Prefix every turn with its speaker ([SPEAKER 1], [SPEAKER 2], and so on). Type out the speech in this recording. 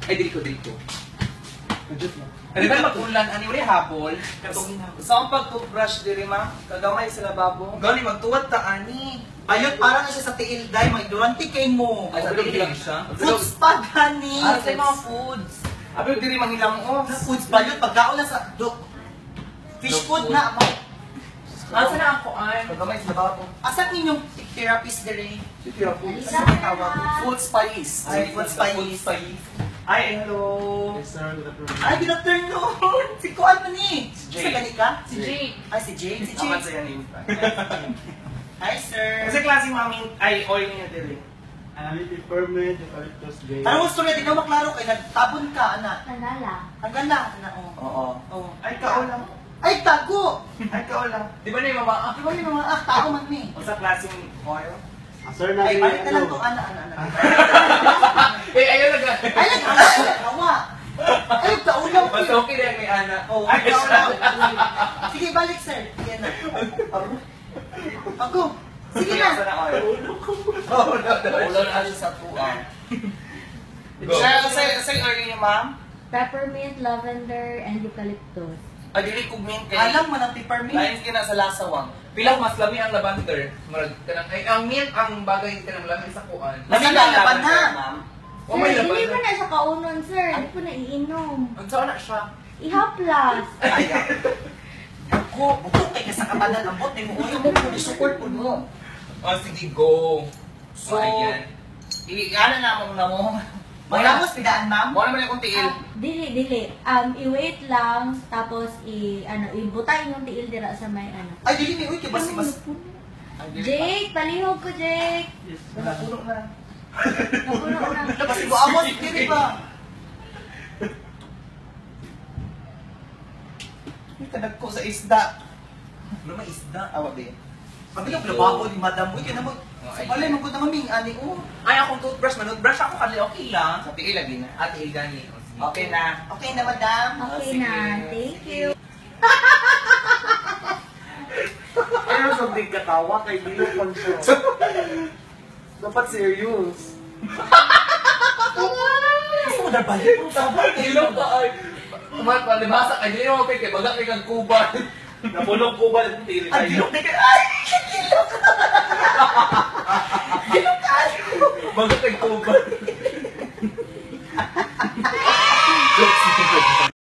[SPEAKER 1] Ay, dito.
[SPEAKER 2] Adjust mo.
[SPEAKER 1] Ano ba mag-ulan? Ano yung habol?
[SPEAKER 3] Sa ang pag-toothbrush diri ma, kagamay sa lababo.
[SPEAKER 1] Gani, magtuwad ta, ani.
[SPEAKER 3] Ayun, para na siya sa tiil, day, may durante kay mo.
[SPEAKER 1] Ay, sa tiil lang siya.
[SPEAKER 3] Foods pa, gani.
[SPEAKER 1] Sa mga foods. Abi, diri manghilang off.
[SPEAKER 3] Foods ba yun? Pagkaon na sa fish food na.
[SPEAKER 1] Asa na ako ay?
[SPEAKER 3] Kagamay sa lababo. Asan ninyong therapist diri?
[SPEAKER 1] Si Tira Foods.
[SPEAKER 3] Ano ang tawag? Food spice.
[SPEAKER 1] Ay,
[SPEAKER 3] Food
[SPEAKER 1] Food
[SPEAKER 3] spice.
[SPEAKER 1] Spice. Ay, hello.
[SPEAKER 2] Yes, sir. Good afternoon.
[SPEAKER 3] Ay, good afternoon! Si Kuan man ni!
[SPEAKER 1] Si
[SPEAKER 3] Sa
[SPEAKER 1] Jake.
[SPEAKER 3] gani ka?
[SPEAKER 1] Si Jake.
[SPEAKER 3] Ay, si Jake. Si
[SPEAKER 1] Aman
[SPEAKER 3] Jake.
[SPEAKER 1] sa yan yung
[SPEAKER 3] Hi, sir.
[SPEAKER 1] Kasi klase mami, ay, oil niya diri.
[SPEAKER 2] Peppermint, eucalyptus, gay.
[SPEAKER 3] Ano gusto niya? Di na maklaro kay nagtabon ka, anak.
[SPEAKER 4] Nalala.
[SPEAKER 3] Hanggang na, anak.
[SPEAKER 1] Oo.
[SPEAKER 3] Oh.
[SPEAKER 1] Ay, kaulang.
[SPEAKER 3] Ay, tago!
[SPEAKER 1] Ay, kaulang. Di ba na yung mama?
[SPEAKER 3] Di ba yung mga tao man ni?
[SPEAKER 1] O sa klaseng oil?
[SPEAKER 2] Sir,
[SPEAKER 3] Ay,
[SPEAKER 2] natin
[SPEAKER 3] balik na lang to, anak.
[SPEAKER 1] Eh, ayun na ga.
[SPEAKER 3] Ay, nagkawa. Ay, kaulaw
[SPEAKER 1] Mas
[SPEAKER 3] ko.
[SPEAKER 1] okay na yung may anak.
[SPEAKER 3] Oh, ay, kaulaw. Sige, balik, sir. Yan na. Ako. Sige na.
[SPEAKER 1] Sa na oil. Ulan na siya sa tuang. Sa oil niya, ma'am?
[SPEAKER 4] Peppermint, lavender, and eucalyptus.
[SPEAKER 1] Ay, dili kugmin kay.
[SPEAKER 3] Alam mo ng peppermint?
[SPEAKER 1] Lain kina sa lasawang. Pilang mas lami ang lavender. Murag kanang ay ang mint ang bagay kanang lami sa kuan.
[SPEAKER 3] Lami na, laban na.
[SPEAKER 1] ma'am. O
[SPEAKER 4] Sir,
[SPEAKER 1] may
[SPEAKER 4] hindi
[SPEAKER 1] laban.
[SPEAKER 4] pa na siya kaunon, sir. Hindi pa na iinom.
[SPEAKER 1] Ang saan na siya?
[SPEAKER 4] Ihaplas.
[SPEAKER 3] Ay, ako, bukok kay sa kabanan ang bot, mo ulo mo, support po mo.
[SPEAKER 1] Oh, sige, go.
[SPEAKER 3] So,
[SPEAKER 1] ayan.
[SPEAKER 3] i-ano na mo. Magamos, pidaan, ma'am?
[SPEAKER 1] Mo naman yung tiil.
[SPEAKER 4] Dili. I-wait lang, tapos ibutay yung tiil dira sa may ano.
[SPEAKER 3] Ay, dili ni, uy, kay basi mas...
[SPEAKER 4] Jake, palihog ko, Jake.
[SPEAKER 3] Napuno na.
[SPEAKER 4] Napuno na.
[SPEAKER 3] Kasi buamon, dili ba? Ay, kanag ko sa isda. Ano may isda? Awa, din. Kami lang pinabako ni madam, uy, kaya naman. Sa balay, magod na maming, ani, oh.
[SPEAKER 1] Ay, akong toothbrush, manutbrush ako kanila, okay lang. Sa tiil lagi na. Ah, tiil gani. Okay na.
[SPEAKER 3] Okay na, madam.
[SPEAKER 4] Okay
[SPEAKER 1] sige.
[SPEAKER 4] na. Thank you.
[SPEAKER 2] Ano sa big katawa kay Bilo Control? Dapat serious.
[SPEAKER 3] Gusto mo na balik?
[SPEAKER 1] Ilong ka ay. Palibasa kay dili mo kay baga kay kang kuban.
[SPEAKER 2] Napunog ko ba ng tiri?
[SPEAKER 3] Ay, gilok na ka. Ay, gilok. Gilok ka.
[SPEAKER 1] Baga kay kuban.